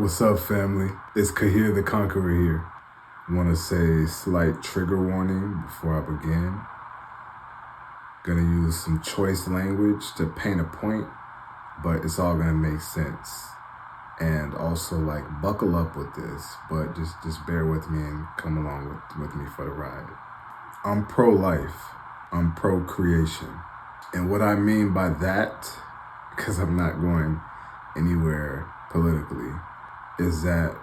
What's up, family? It's Kahir the Conqueror here. Want to say slight trigger warning before I begin. Gonna use some choice language to paint a point, but it's all gonna make sense. And also, buckle up with this, but just bear with me and come along with me for the ride. I'm pro-life. I'm pro-creation. And what I mean by that, because I'm not going anywhere politically, is that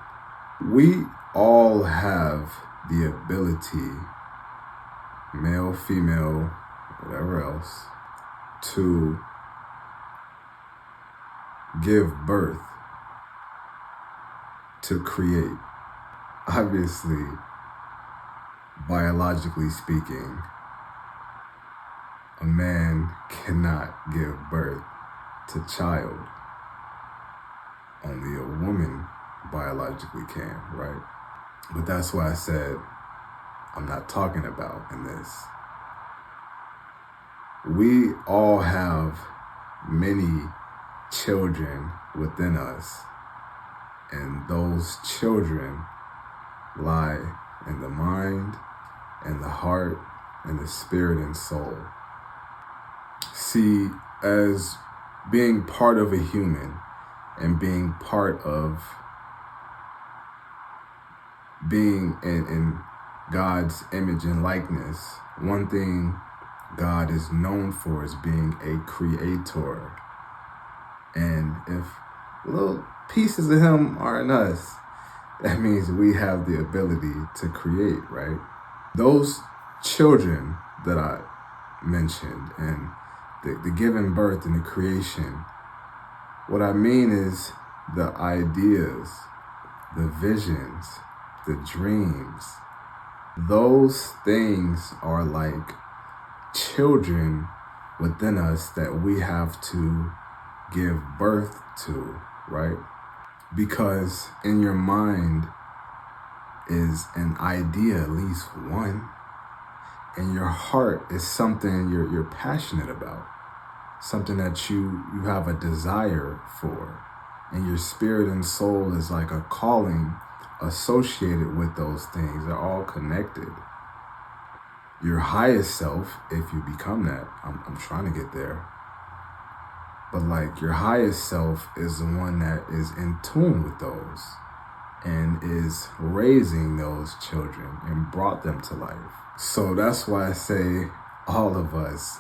we all have the ability, male, female, whatever else, to give birth, to create. Obviously, biologically speaking, a man cannot give birth to child. Only a woman biologically can, right? But that's why I said I'm not talking about in this. We all have many children within us, and those children lie in the mind, and the heart, and the spirit and soul. See, as being part of a human and being part of being in God's image and likeness, one thing God is known for is being a creator. And if little pieces of him are in us, that means we have the ability to create, right? Those children that I mentioned and the giving birth and the creation, what I mean is the ideas, the visions, the dreams. Those things are like children within us that we have to give birth to, right? Because in your mind is an idea, at least one, and your heart is something you're passionate about, something that you have a desire for, and your spirit and soul is like a calling associated with those things. They're all connected. Your highest self, if you become that, I'm trying to get there, but your highest self is the one that is in tune with those and is raising those children and brought them to life. So that's why I say all of us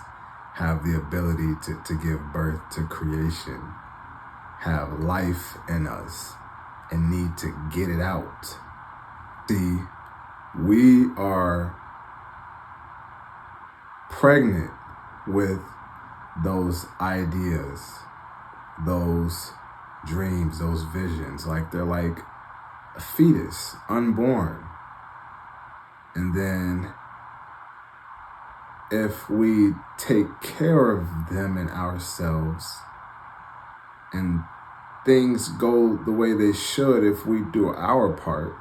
have the ability to give birth to creation, have life in us, and need to get it out. See, we are pregnant with those ideas, those dreams, those visions, they're like a fetus, unborn. And then if we take care of them and ourselves, and things go the way they should, if we do our part,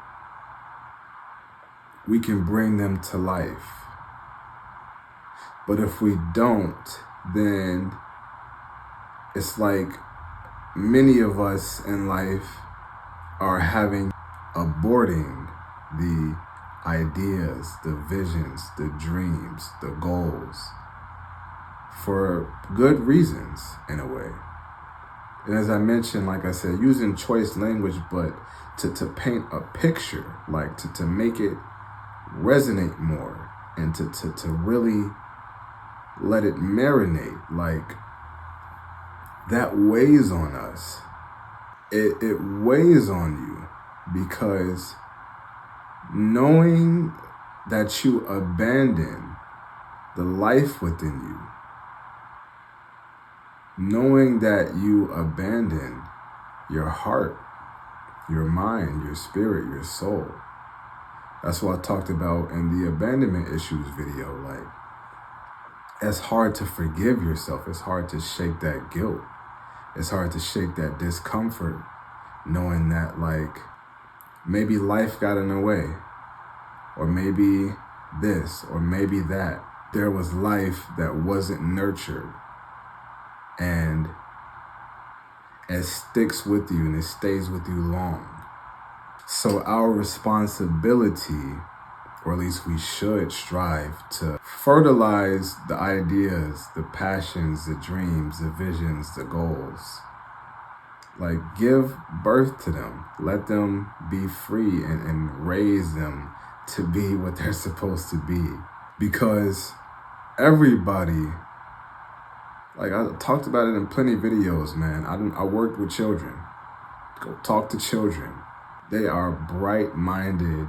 we can bring them to life. But if we don't, then it's like many of us in life are aborting the ideas, the visions, the dreams, the goals, for good reasons in a way. And as I mentioned, like I said, using choice language, but to paint a picture, to make it resonate more, and to really let it marinate, that weighs on us. It weighs on you, because knowing that you abandon the life within you, knowing that you abandon your heart, your mind, your spirit, your soul. That's what I talked about in the abandonment issues video. It's hard to forgive yourself. It's hard to shake that guilt. It's hard to shake that discomfort, knowing that maybe life got in the way, or maybe this, or maybe that. There was life that wasn't nurtured, and it sticks with you and it stays with you long. So our responsibility, or at least we should strive to fertilize the ideas, the passions, the dreams, the visions, the goals. Like, give birth to them. Let them be free and raise them to be what they're supposed to be. Because everybody, like I talked about it in plenty of videos, man. I worked with children. Go talk to children. They are bright-minded,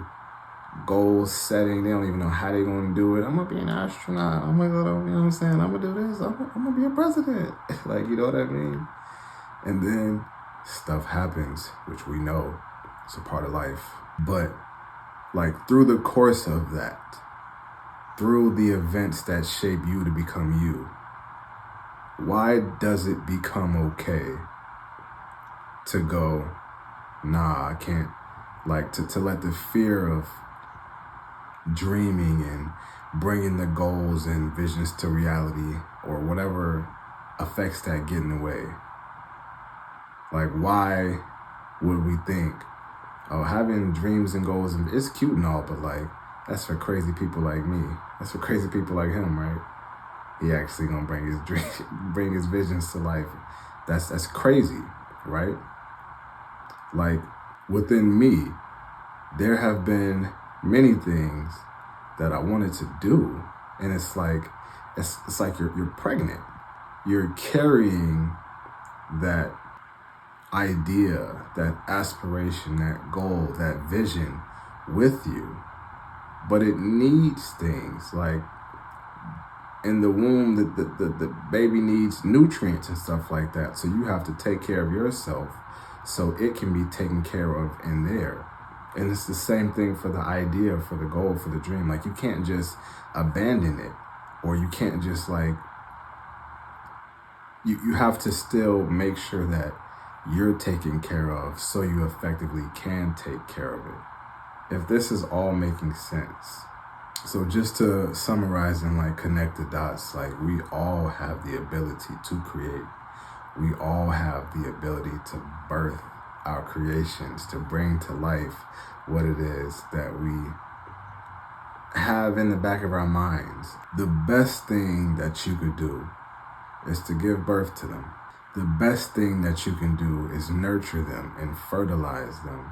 goal-setting. They don't even know how they're going to do it. I'm going to be an astronaut. I'm going to go to, you know what I'm saying? I'm going to do this. I'm going to be a president. Like, you know what I mean? And then stuff happens, which we know it's a part of life. But like through the course of that, through the events that shape you to become you, why does it become okay to go, nah, I can't, like to let the fear of dreaming and bringing the goals and visions to reality or whatever affects that get in the way? Like, why would we think, oh, having dreams and goals, it's cute and all, but like, that's for crazy people like me. That's for crazy people like him, right? He actually gonna bring his dreams, bring his visions to life. That's crazy, right? Like, within me, there have been many things that I wanted to do, and it's like you're pregnant. You're carrying that idea, that aspiration, that goal, that vision with you. But it needs things like in the womb, the baby needs nutrients and stuff like that. So you have to take care of yourself so it can be taken care of in there. And it's the same thing for the idea, for the goal, for the dream. Like, you can't just abandon it, or you can't just like, you have to still make sure that you're taken care of so you effectively can take care of it. If this is all making sense. So just to summarize and like connect the dots, like we all have the ability to create. We all have the ability to birth our creations, to bring to life what it is that we have in the back of our minds. The best thing that you could do is to give birth to them. The best thing that you can do is nurture them and fertilize them.